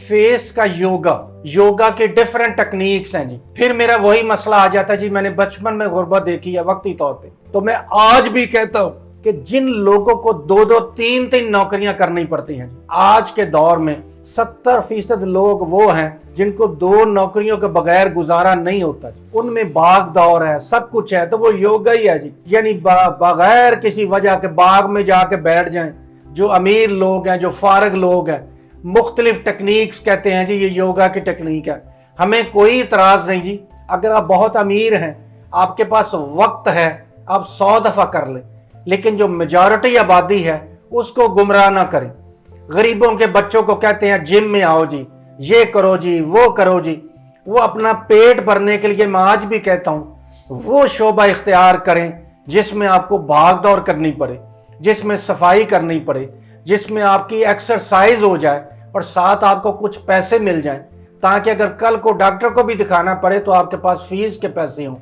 Face का योगा के different techniques हैं जी। फिर मेरा वही मसला आ जाता है जी, मैंने बचपन में गुर्बत देखी है वक्ती तौर पे, तो मैं आज भी कहता हूं कि जिन लोगों को 2-2 3-3 नौकरियां करनी पड़ती हैं, आज के दौर में 70% लोग वो हैं जिनको 2 नौकरियों के बगैर गुजारा नहीं होता, उनमें भाग दौड़ है, सब कुछ है, तो वो योगा ही है जी। यानी बगैर किसी वजह के बाग में जाके बैठ जाएं, जो अमीर लोग हैं, जो फारग लोग हैं, मुख्तलिफ टेक्निक्स कहते हैं जी, ये योगा की टेक्निक है। हमें कोई इतराज नहीं जी, अगर आप बहुत अमीर हैं, आपके पास वक्त है, आप 100 दफा कर लें, लेकिन जो मेजॉरिटी आबादी है उसको गुमराह ना करें। गरीबों के बच्चों को कहते हैं जिम में आओ जी, ये करो जी, वो करो जी, वो अपना पेट भरने के लिए मैं आज भी कहता हूं वो शोबा इख्तियार करें जिसमें आपको भाग दौड़ करनी पड़े, जिसमें सफाई करनी पड़े, जिसमें आपकी एक्सरसाइज हो जाए और साथ आपको कुछ पैसे मिल जाएं, ताकि अगर कल को डॉक्टर को भी दिखाना पड़े तो आपके पास फीस के पैसे हों।